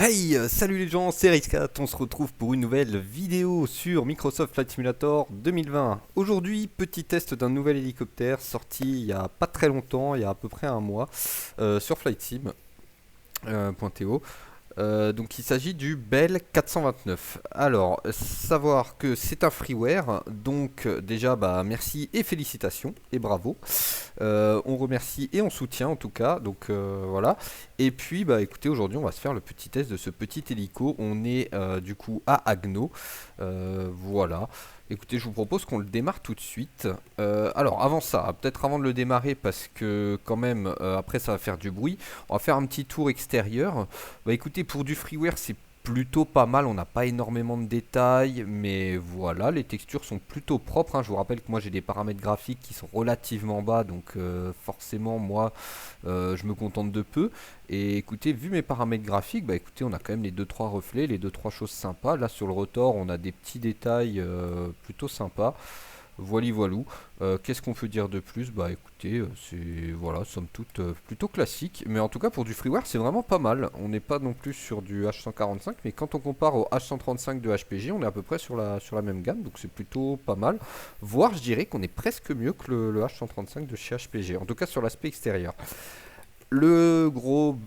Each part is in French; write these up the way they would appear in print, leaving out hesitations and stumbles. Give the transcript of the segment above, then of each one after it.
Hey, salut les gens, c'est Riscat, on se retrouve pour une nouvelle vidéo sur Microsoft Flight Simulator 2020. Aujourd'hui, petit test d'un nouvel hélicoptère sorti il y a pas très longtemps, il y a à peu près un mois, sur Flight Sim.to. Donc il s'agit du Bell 429. Alors, savoir que c'est un freeware, donc déjà merci et félicitations et bravo. On remercie et on soutient en tout cas, donc voilà. Et puis écoutez, aujourd'hui on va se faire le petit test de ce petit hélico. On est du coup à Agno, voilà. Écoutez, je vous propose qu'on le démarre tout de suite. Alors avant ça, peut-être avant de le démarrer, parce que quand même après ça va faire du bruit, on va faire un petit tour extérieur. Écoutez, pour du freeware c'est plutôt pas mal, on n'a pas énormément de détails, mais voilà, les textures sont plutôt propres, hein. Je vous rappelle que moi j'ai des paramètres graphiques qui sont relativement bas, donc forcément moi je me contente de peu. Et écoutez, vu mes paramètres graphiques, écoutez, on a quand même les deux trois reflets, les deux trois choses sympas. Là sur le rotor on a des petits détails plutôt sympas. Voili voilou. Qu'est-ce qu'on peut dire de plus? Écoutez, c'est voilà, somme toute plutôt classique. Mais en tout cas pour du freeware c'est vraiment pas mal. On n'est pas non plus sur du H145, mais quand on compare au H135 de HPG, on est à peu près sur la même gamme, donc c'est plutôt pas mal. Voire je dirais qu'on est presque mieux que le H135 de chez HPG, en tout cas sur l'aspect extérieur. Le gros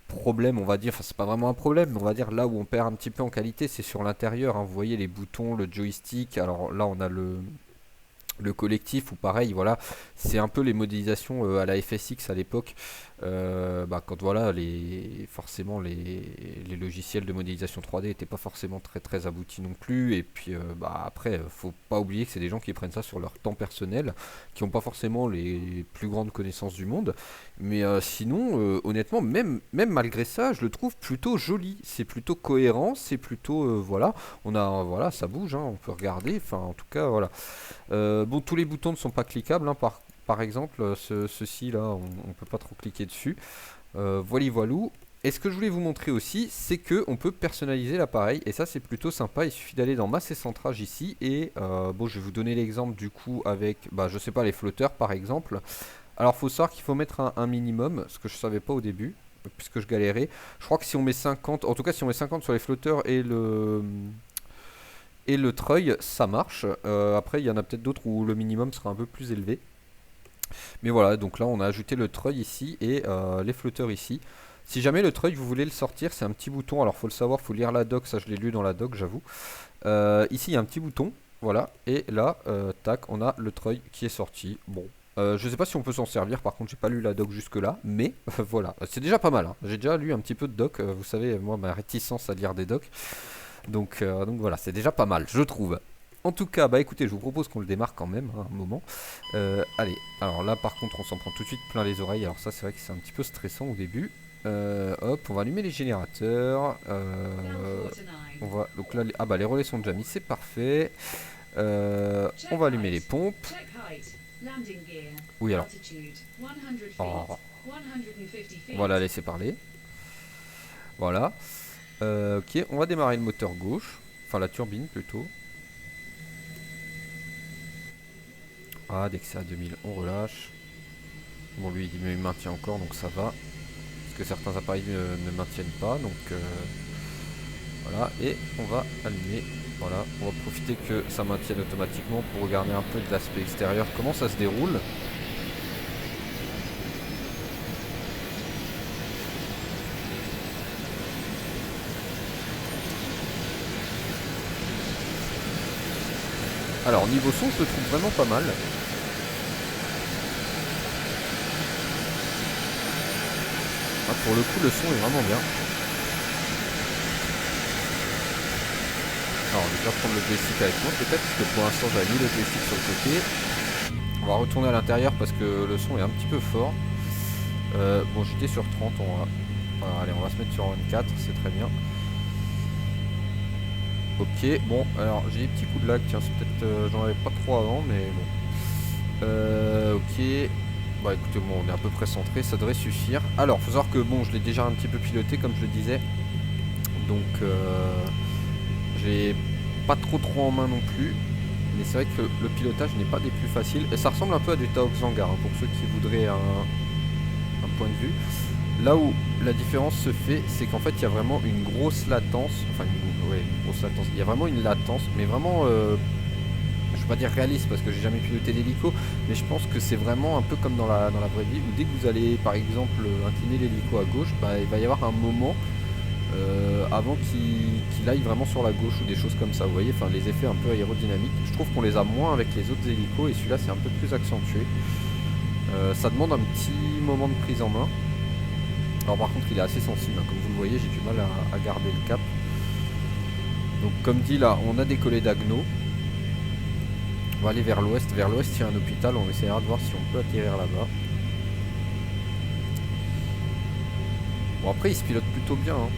problème, on va dire, enfin c'est pas vraiment un problème, mais on va dire là où on perd un petit peu en qualité, c'est sur l'intérieur, hein. Vous voyez les boutons, le joystick. Alors là on a le collectif, ou pareil, voilà, c'est un peu les modélisations à la FSX à l'époque, quand voilà, forcément les logiciels de modélisation 3D n'étaient pas forcément très très aboutis non plus. Et puis après, faut pas oublier que c'est des gens qui prennent ça sur leur temps personnel, qui n'ont pas forcément les plus grandes connaissances du monde. Mais sinon, honnêtement, même malgré ça, je le trouve plutôt joli, c'est plutôt cohérent, c'est plutôt voilà, voilà, ça bouge, hein, on peut regarder, enfin en tout cas voilà. Bon, tous les boutons ne sont pas cliquables, hein, par exemple, ceci là, on ne peut pas trop cliquer dessus. Voili voilou. Et ce que je voulais vous montrer aussi, c'est que on peut personnaliser l'appareil, et ça c'est plutôt sympa. Il suffit d'aller dans masse et centrage ici, et bon, je vais vous donner l'exemple du coup avec, je sais pas, les flotteurs par exemple. Alors faut savoir qu'il faut mettre un minimum, ce que je savais pas au début, puisque je galérais. Je crois que si on met 50, en tout cas si on met 50 sur les flotteurs et le treuil, ça marche. Après, il y en a peut-être d'autres où le minimum sera un peu plus élevé. Mais voilà, donc là, on a ajouté le treuil ici et les flotteurs ici. Si jamais le treuil, vous voulez le sortir, c'est un petit bouton. Alors, faut le savoir, faut lire la doc. Ça, je l'ai lu dans la doc, j'avoue. Ici, il y a un petit bouton. Voilà. Et là, tac, on a le treuil qui est sorti. Bon. Je sais pas si on peut s'en servir, par contre j'ai pas lu la doc jusque là, mais voilà, c'est déjà pas mal, hein. J'ai déjà lu un petit peu de doc, vous savez, moi ma réticence à lire des docs. Donc voilà, c'est déjà pas mal, je trouve. En tout cas, écoutez, je vous propose qu'on le démarre quand même, hein, un moment. Allez, alors là par contre on s'en prend tout de suite plein les oreilles. Alors ça c'est vrai que c'est un petit peu stressant au début. Hop, on va allumer les générateurs. On va, donc là, les relais sont déjà mis, c'est parfait. On va allumer les pompes. Oui alors. Oh. On va la laisser parler. Voilà. Ok, on va démarrer le moteur gauche. Enfin la turbine plutôt. Ah, dès que c'est à 2000, on relâche. Bon, lui il maintient encore, donc ça va. Parce que certains appareils ne maintiennent pas, donc voilà. Et on va allumer. Voilà, on va profiter que ça maintienne automatiquement pour regarder un peu de l'aspect extérieur, comment ça se déroule. Alors niveau son, je le trouve vraiment pas mal. Ah, pour le coup, le son est vraiment bien. Alors, je vais déjà prendre le joystick avec moi peut-être, parce que pour l'instant j'avais mis le joystick sur le côté. On va retourner à l'intérieur parce que le son est un petit peu fort. Bon, j'étais sur 30, voilà, allez, on va se mettre sur 24, c'est très bien. Ok, bon, alors j'ai des petits coups de lag, tiens, c'est peut-être, j'en avais pas trop avant, mais bon. Ok, écoutez, bon, on est à peu près centré, ça devrait suffire. Alors, faut savoir que bon, je l'ai déjà un petit peu piloté, comme je le disais. Donc, j'ai pas trop en main non plus. Mais c'est vrai que le pilotage n'est pas des plus faciles. Et ça ressemble un peu à du Taox Hangar, hein, pour ceux qui voudraient un point de vue. Là où la différence se fait, c'est qu'en fait il y a vraiment une grosse latence, enfin une grosse latence, il y a vraiment une latence, mais vraiment, je ne vais pas dire réaliste parce que j'ai jamais piloté d'hélico, mais je pense que c'est vraiment un peu comme dans la vraie vie, où dès que vous allez par exemple incliner l'hélico à gauche, bah, il va y avoir un moment avant qu'il aille vraiment sur la gauche ou des choses comme ça, vous voyez, enfin les effets un peu aérodynamiques, je trouve qu'on les a moins avec les autres hélicos et celui-là c'est un peu plus accentué. Ça demande un petit moment de prise en main. Alors par contre il est assez sensible, hein. Comme vous le voyez j'ai du mal à garder le cap. Donc comme dit là, on a décollé d'Agno. On va aller vers l'ouest. Vers l'ouest il y a un hôpital, on essaiera de voir si on peut atterrir là-bas. Bon après il se pilote plutôt bien, hein.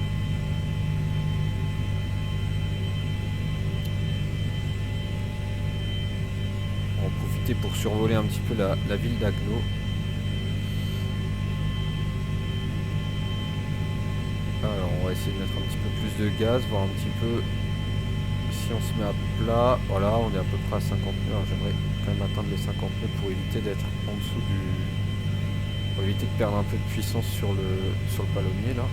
On va en profiter pour survoler un petit peu la ville d'Agno. Alors on va essayer de mettre un petit peu plus de gaz, voir un petit peu si on se met à plat. Voilà, on est à peu près à 50 nœuds. Alors j'aimerais quand même atteindre les 50 nœuds pour éviter d'être en dessous du... Pour éviter de perdre un peu de puissance sur le palomnier là.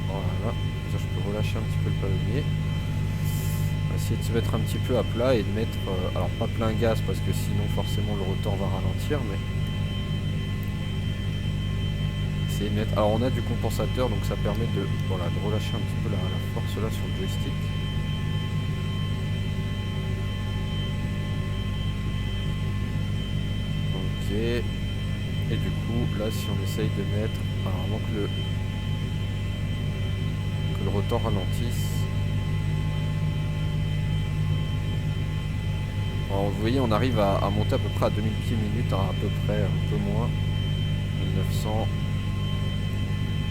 Voilà, ça je peux relâcher un petit peu le palomnier. On va essayer de se mettre un petit peu à plat et de mettre... alors pas plein gaz parce que sinon forcément le rotor va ralentir, mais... Alors on a du compensateur, donc ça permet de, voilà, de relâcher un petit peu la force là sur le joystick. Ok. Et du coup là si on essaye de mettre, alors avant que le rotor ralentisse. Alors vous voyez on arrive à monter à peu près à 2000 pieds minute, à peu près un peu moins, 1900.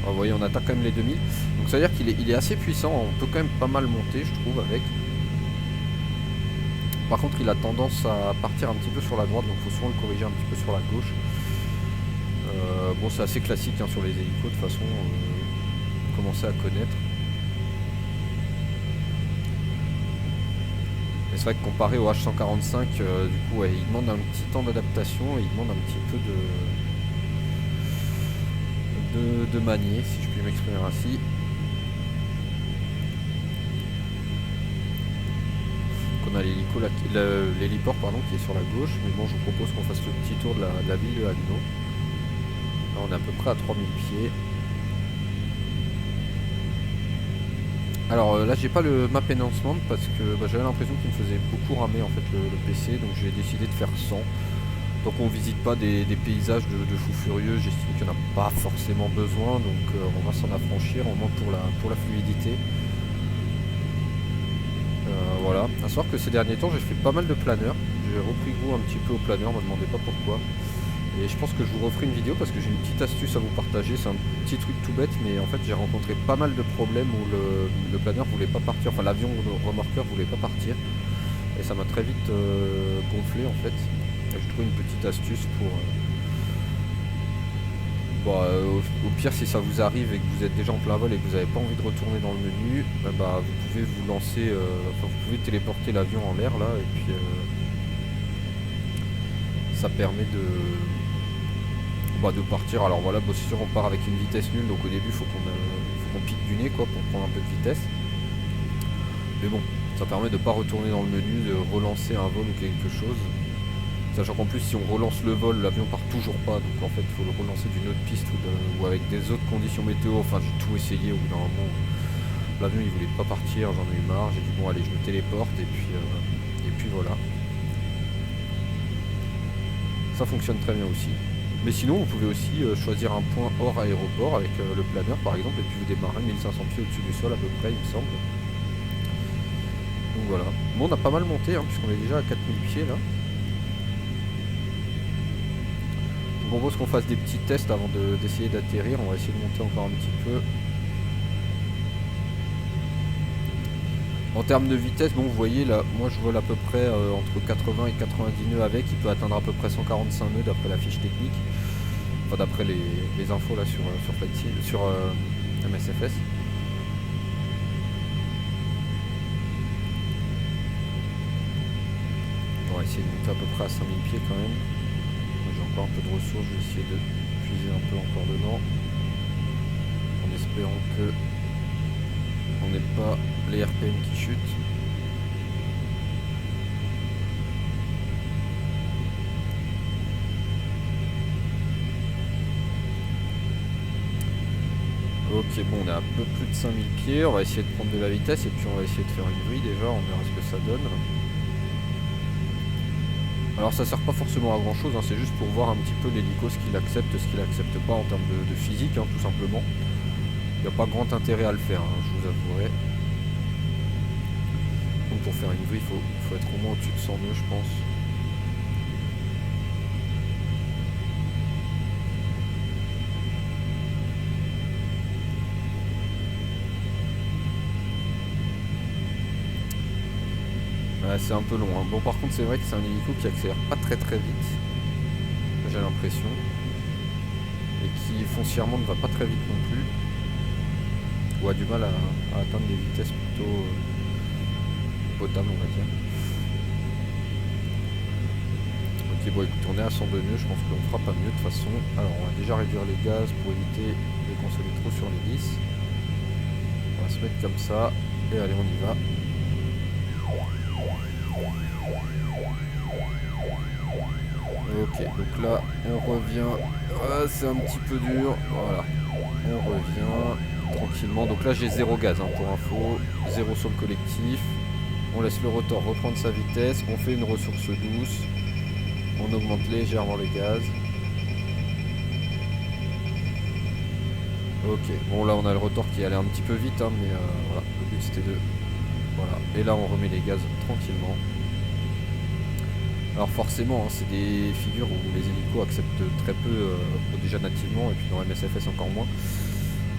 Vous voyez on atteint quand même les 2000, donc ça veut dire qu'il est assez puissant, on peut quand même pas mal monter je trouve avec. Par contre il a tendance à partir un petit peu sur la droite, donc il faut souvent le corriger un petit peu sur la gauche. Bon c'est assez classique hein, sur les hélicos de toute façon, vous commencez à connaître. Mais c'est vrai que comparé au H145, du coup ouais, il demande un petit temps d'adaptation et il demande un petit peu de manier, si je puis m'exprimer ainsi. Donc on a l'hélico, l'héliport pardon, qui est sur la gauche, mais bon je vous propose qu'on fasse le petit tour de la ville de Agno. Là on est à peu près à 3000 pieds. Alors là j'ai pas le map enhancement parce que j'avais l'impression qu'il me faisait beaucoup ramer en fait le PC, donc j'ai décidé de faire 100. Donc on visite pas des paysages de fous furieux, j'estime qu'il n'y en a pas forcément besoin, donc on va s'en affranchir au moins pour la fluidité. Voilà, à savoir que ces derniers temps j'ai fait pas mal de planeurs, j'ai repris goût un petit peu au planeur, me demandez pas pourquoi. Et je pense que je vous referai une vidéo parce que j'ai une petite astuce à vous partager, c'est un petit truc tout bête, mais en fait j'ai rencontré pas mal de problèmes où le planeur voulait pas partir, enfin l'avion ou le remorqueur voulait pas partir, et ça m'a très vite gonflé en fait. J'ai trouvé une petite astuce pour... au pire si ça vous arrive et que vous êtes déjà en plein vol et que vous n'avez pas envie de retourner dans le menu, vous pouvez vous lancer, vous pouvez téléporter l'avion en l'air là, et puis ça permet de partir. Alors voilà, c'est sûr on part avec une vitesse nulle, donc au début il faut qu'on pique du nez quoi, pour prendre un peu de vitesse. Mais bon, ça permet de ne pas retourner dans le menu, de relancer un vol ou quelque chose. Sachant qu'en plus si on relance le vol, l'avion part toujours pas, donc en fait il faut le relancer d'une autre piste ou avec des autres conditions météo. Enfin j'ai tout essayé, au bout d'un moment l'avion il voulait pas partir, j'en ai eu marre, j'ai dit bon allez je me téléporte et puis voilà. Ça fonctionne très bien aussi. Mais sinon vous pouvez aussi choisir un point hors aéroport avec le planeur par exemple, et puis vous démarrez 1500 pieds au-dessus du sol à peu près il me semble. Donc voilà. Bon on a pas mal monté hein, puisqu'on est déjà à 4000 pieds là. Je propose qu'on fasse des petits tests avant d'essayer d'atterrir. On va essayer de monter encore un petit peu. En termes de vitesse, bon vous voyez là, moi je vole à peu près entre 80 et 90 nœuds avec. Il peut atteindre à peu près 145 nœuds d'après la fiche technique. Enfin d'après les infos là sur MSFS. On va essayer de monter à peu près à 5000 pieds quand même. J'ai encore un peu de ressources, je vais essayer de puiser un peu encore dedans. En espérant que on n'ait pas les RPM qui chutent. Ok, bon, on est à un peu plus de 5000 pieds. On va essayer de prendre de la vitesse et puis on va essayer de faire une grille déjà. On verra ce que ça donne. Alors ça sert pas forcément à grand chose, hein, c'est juste pour voir un petit peu l'hélico, ce qu'il accepte, ce qu'il accepte pas en termes de physique, hein, tout simplement. Il n'y a pas grand intérêt à le faire, hein, je vous avouerai. Donc pour faire une grille, il faut être au moins au-dessus de 100 nœuds, je pense. Ouais, c'est un peu long, hein. Bon, par contre c'est vrai que c'est un hélico qui accélère pas très vite, j'ai l'impression, et qui foncièrement ne va pas très vite non plus, ou a du mal à atteindre des vitesses plutôt potables, on va dire. Ok, bon écoute, on est à 102 nœuds, je pense qu'on fera pas mieux de toute façon. Alors on va déjà réduire les gaz pour éviter de consommer trop sur les vis. On va se mettre comme ça, et allez, on y va. Ok, donc là on revient, c'est un petit peu dur, voilà, on revient tranquillement. Donc là j'ai 0 gaz, hein, pour info, 0 sur le collectif. On laisse le rotor reprendre sa vitesse, on fait une ressource douce, on augmente légèrement les gaz. Ok, bon là on a le rotor qui allait un petit peu vite, hein, mais voilà, le but c'était de... Voilà, et là on remet les gaz tranquillement. Alors forcément, hein, c'est des figures où les hélicos acceptent très peu déjà nativement, et puis dans MSFS encore moins.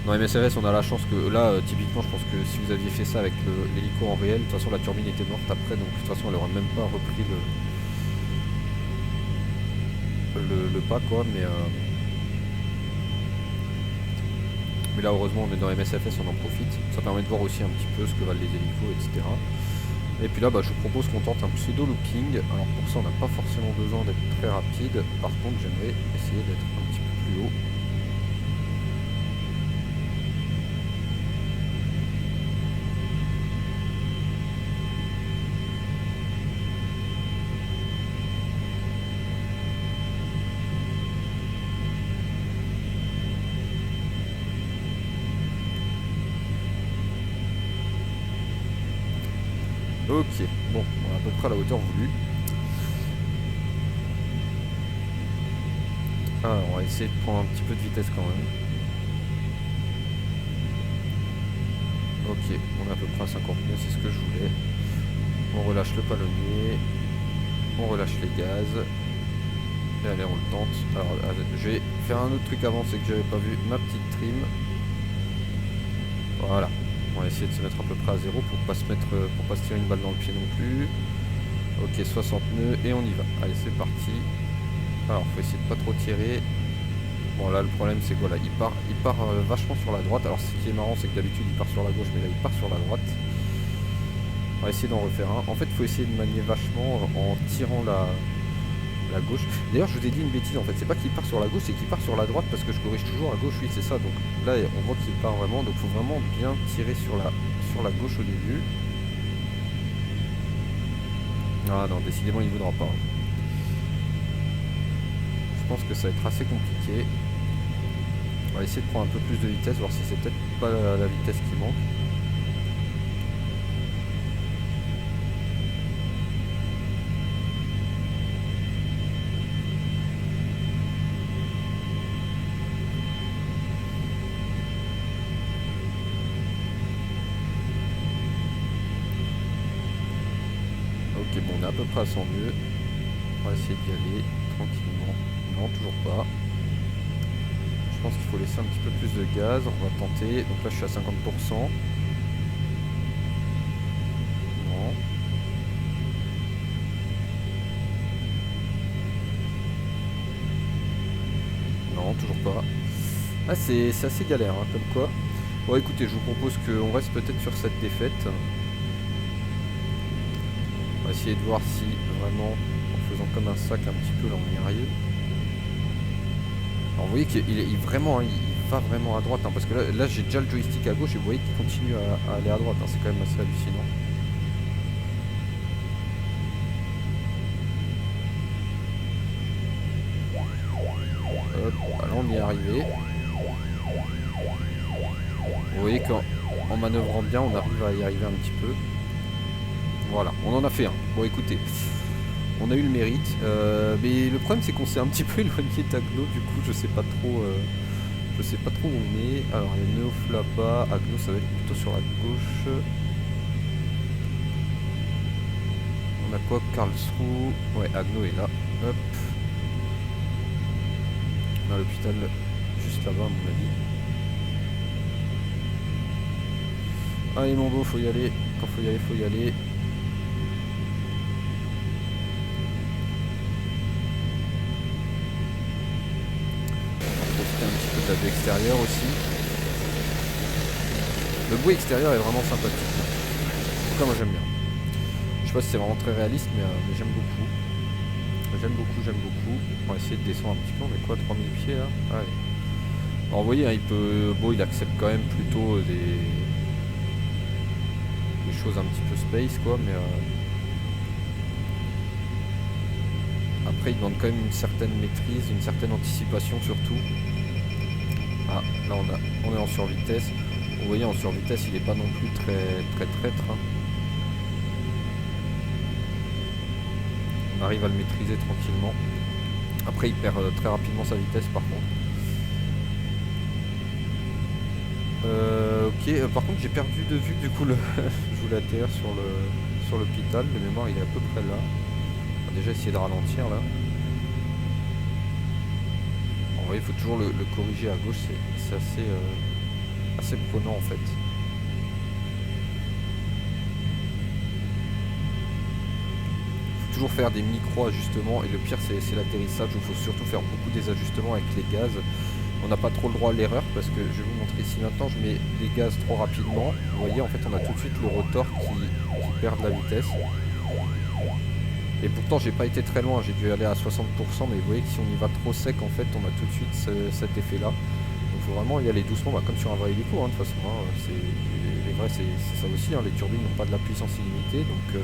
Dans MSFS on a la chance que là, typiquement je pense que si vous aviez fait ça avec l'hélico en réel, de toute façon la turbine était morte après, donc de toute façon elle aurait même pas repris le pas quoi, mais là heureusement on est dans MSFS, on en profite, ça permet de voir aussi un petit peu ce que valent les hélicos, etc. Et puis là, je vous propose qu'on tente un pseudo looping. Alors pour ça, on n'a pas forcément besoin d'être très rapide. Par contre, j'aimerais essayer d'être un petit peu plus haut. Ok, bon, on est à peu près à la hauteur voulue. Alors, on va essayer de prendre un petit peu de vitesse quand même. Ok, on est à peu près à 50 nœuds, c'est ce que je voulais. On relâche le palonnier. On relâche les gaz. Et allez, on le tente. Alors, je vais faire un autre truc avant, c'est que j'avais pas vu ma petite trim. Voilà. On va essayer de se mettre à peu près à 0 pour pas se tirer une balle dans le pied non plus. Ok, 60 nœuds et on y va. Allez, c'est parti. Alors, faut essayer de pas trop tirer. Bon, là, le problème, c'est que voilà, il part vachement sur la droite. Alors, ce qui est marrant, c'est que d'habitude, il part sur la gauche, mais là, il part sur la droite. On va essayer d'en refaire un. En fait, il faut essayer de manier vachement en tirant la gauche. D'ailleurs, je vous ai dit une bêtise, en fait. C'est pas qu'il part sur la gauche, c'est qu'il part sur la droite parce que je corrige toujours à gauche. Oui, c'est ça. Donc là, on voit qu'il part vraiment. Donc, il faut vraiment bien tirer sur la gauche au début. Ah non, décidément, il voudra pas. Je pense que ça va être assez compliqué. On va essayer de prendre un peu plus de vitesse, voir si c'est peut-être pas la vitesse qui manque. Ok, bon, on est à peu près à 100 nœuds. On va essayer d'y aller tranquillement. Non, toujours pas. Je pense qu'il faut laisser un petit peu plus de gaz. On va tenter. Donc là, je suis à 50%. Non. Non, toujours pas. Ah, c'est assez galère, hein, comme quoi. Bon, écoutez, je vous propose qu'on reste peut-être sur cette défaite. On va essayer de voir si vraiment, en faisant comme un sac un petit peu, là on y arrive. Alors vous voyez vraiment, il va vraiment à droite, hein, parce que là j'ai déjà le joystick à gauche et vous voyez qu'il continue à aller à droite, hein, c'est quand même assez hallucinant. Hop, là on y est arrivé. Vous voyez qu'en manœuvrant bien, on arrive à y arriver un petit peu. Voilà, on en a fait un. Bon écoutez, on a eu le mérite. Mais le problème c'est qu'on s'est un petit peu éloigné d'Agno, du coup je sais pas trop où on est. Alors il y a Neof là-bas, Agno ça va être plutôt sur la gauche. On a quoi? Karlsruhe. Ouais, Agno est là. Hop. On a l'hôpital juste là-bas à mon avis. Allez mon beau, faut y aller. Quand faut y aller, faut y aller. On va profiter un petit peu de la vue extérieure aussi. Le bruit extérieur est vraiment sympathique. En tout cas moi j'aime bien. Je sais pas si c'est vraiment très réaliste mais j'aime beaucoup. J'aime beaucoup. On va essayer de descendre un petit peu. On est quoi, 3000 pieds là? Allez. Alors vous voyez, hein, il accepte quand même plutôt des choses un petit peu space quoi, mais après il demande quand même une certaine maîtrise, une certaine anticipation surtout. Ah, là on est en survitesse. Vous voyez, en survitesse il est pas non plus très traître, hein. On arrive à le maîtriser tranquillement. Après il perd très rapidement sa vitesse par contre. Ok, par contre j'ai perdu de vue du coup je voulais atterrir sur l'hôpital, de mémoire il est à peu près là. On va déjà essayer de ralentir là. Vous voyez, il faut toujours le corriger à gauche, c'est assez prenant en fait. Faut toujours faire des micro-ajustements et le pire c'est l'atterrissage où il faut surtout faire beaucoup des ajustements avec les gaz. On n'a pas trop le droit à l'erreur parce que je vais vous montrer ici maintenant, je mets les gaz trop rapidement. Vous voyez, en fait on a tout de suite le rotor qui perd de la vitesse. Et pourtant j'ai pas été très loin, j'ai dû aller à 60%, mais vous voyez que si on y va trop sec en fait on a tout de suite cet effet là. Donc il faut vraiment y aller doucement, comme sur un vrai hélico, hein, de toute façon. Hein, les vrais c'est ça aussi, hein, les turbines n'ont pas de la puissance illimitée, donc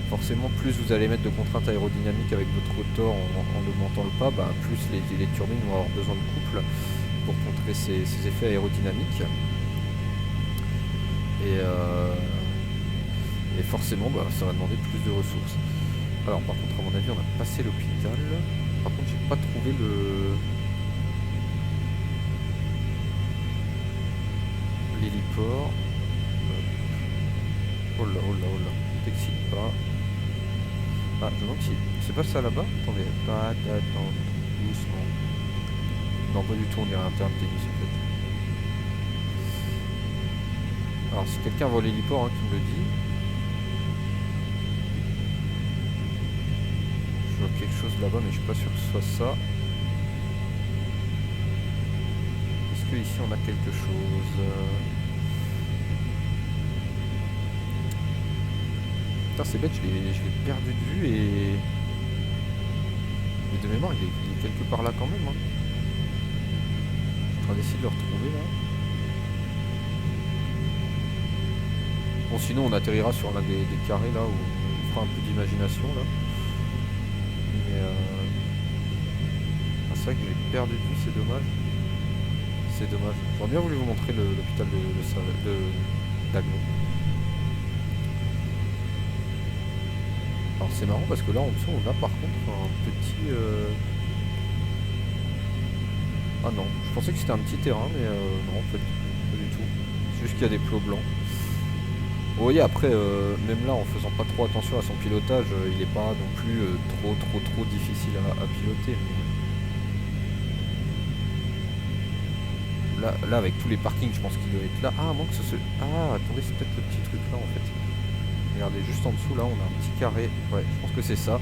forcément plus vous allez mettre de contraintes aérodynamiques avec votre rotor en augmentant le pas, plus les turbines vont avoir besoin de couple pour contrer ces effets aérodynamiques. Et forcément ça va demander plus de ressources. Alors par contre à mon avis on a passé l'hôpital. Par contre j'ai pas trouvé l'héliport. Oh là, t'excite pas. Ah, je me demande si c'est pas ça là-bas. Attendez, attends, doucement. Non, pas du tout, on dirait un terme technique en fait. Alors si quelqu'un voit l'héliport, hein, qui me le dit. Je vois quelque chose là-bas, mais je suis pas sûr que ce soit ça. Est-ce que ici on a quelque chose? Putain, c'est bête, je l'ai perdu de vue et... Mais de mémoire, il est quelque part là quand même. Hein. Je suis en train d'essayer de le retrouver là. Bon, sinon on atterrira sur l'un des carrés là où on fera un peu d'imagination là. Mais ah, c'est vrai que j'ai perdu de vue, c'est dommage. C'est dommage. J'aurais bien voulu vous montrer l'hôpital d'Agno. Alors c'est marrant parce que là en dessous on a par contre un petit... Ah non, je pensais que c'était un petit terrain mais non en fait pas du tout. C'est juste qu'il y a des plots blancs. Vous voyez après même là en faisant pas trop attention à son pilotage il n'est pas non plus trop difficile à piloter. Mais... Là avec tous les parkings je pense qu'il doit être là. Ah à moins que ce... Ah attendez, c'est peut-être le petit truc là en fait. Regardez, juste en dessous, là, on a un petit carré. Ouais, je pense que c'est ça.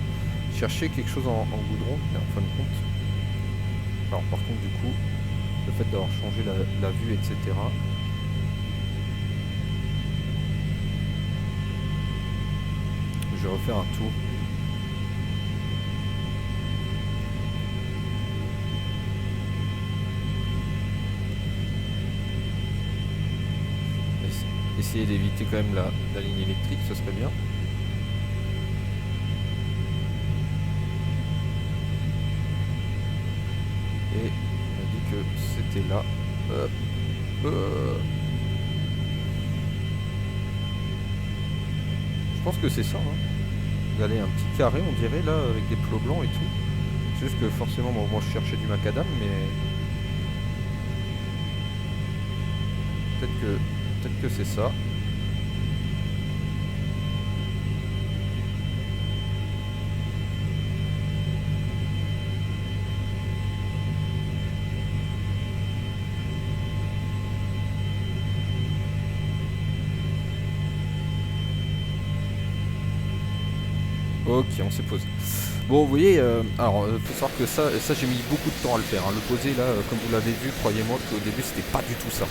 Chercher quelque chose en goudron, mais en fin de compte... Alors, par contre, du coup, le fait d'avoir changé la vue, etc. Je vais refaire un tour. essayer d'éviter quand même la ligne électrique, ce serait bien. Et on a dit que c'était là. Je pense que c'est ça. Hein. Regardez, un petit carré, on dirait, là, avec des plots blancs et tout. C'est juste que forcément, bon, moi je cherchais du macadam, mais peut-être que c'est ça. Ok, on s'est posé. Bon, vous voyez, alors, faut savoir que ça j'ai mis beaucoup de temps à le faire. Hein. Le poser, là, comme vous l'avez vu, croyez-moi qu'au début, c'était pas du tout ça.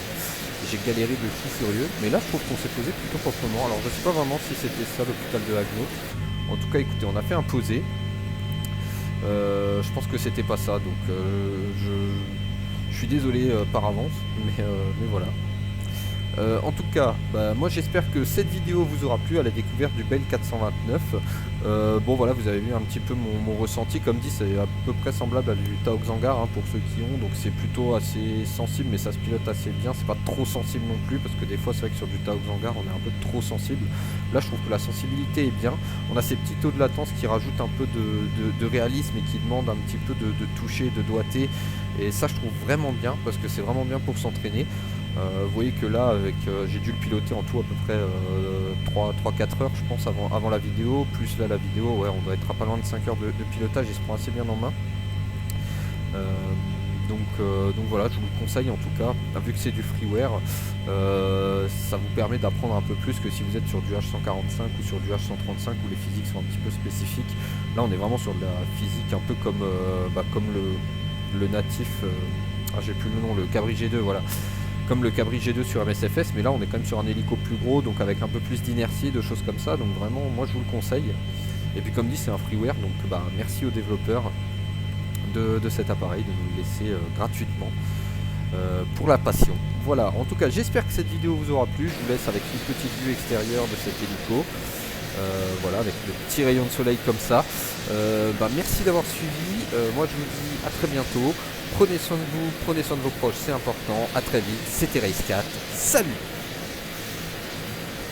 J'ai galéré de fou furieux, mais là, je trouve qu'on s'est posé plutôt proprement. Alors, je sais pas vraiment si c'était ça l'hôpital de Haguenau. En tout cas, écoutez, on a fait un posé. Je pense que c'était pas ça, donc je suis désolé par avance, mais voilà. En tout cas, bah, moi j'espère que cette vidéo vous aura plu à la découverte du Bell 429. Bon voilà, vous avez vu un petit peu mon ressenti. Comme dit, c'est à peu près semblable à du Taox Hangar hein, pour ceux qui ont. Donc c'est plutôt assez sensible, mais ça se pilote assez bien. C'est pas trop sensible non plus, parce que des fois c'est vrai que sur du Taox Hangar on est un peu trop sensible. Là je trouve que la sensibilité est bien. On a ces petits taux de latence qui rajoutent un peu de réalisme et qui demandent un petit peu de toucher, de doigté. Et ça je trouve vraiment bien, parce que c'est vraiment bien pour s'entraîner. Vous voyez que là avec j'ai dû le piloter en tout à peu près 3-4 heures je pense avant la vidéo, plus là la vidéo ouais on doit être à pas loin de 5 heures de pilotage, il se prend assez bien en main. Donc voilà, je vous le conseille en tout cas, vu que c'est du freeware, ça vous permet d'apprendre un peu plus que si vous êtes sur du H145 ou sur du H135 où les physiques sont un petit peu spécifiques. Là on est vraiment sur de la physique un peu comme le natif, j'ai plus le nom, le Cabri G2 voilà. Comme le Cabri G2 sur MSFS, mais là on est quand même sur un hélico plus gros, donc avec un peu plus d'inertie, de choses comme ça, donc vraiment moi je vous le conseille. Et puis comme dit c'est un freeware, donc bah, merci aux développeurs de cet appareil de nous le laisser gratuitement pour la passion. Voilà, en tout cas j'espère que cette vidéo vous aura plu, je vous laisse avec une petite vue extérieure de cet hélico. Voilà, avec le petit rayon de soleil comme ça. Bah, merci d'avoir suivi, moi je vous dis à très bientôt. Prenez soin de vous, prenez soin de vos proches, c'est important. A très vite, c'était Race 4. Salut!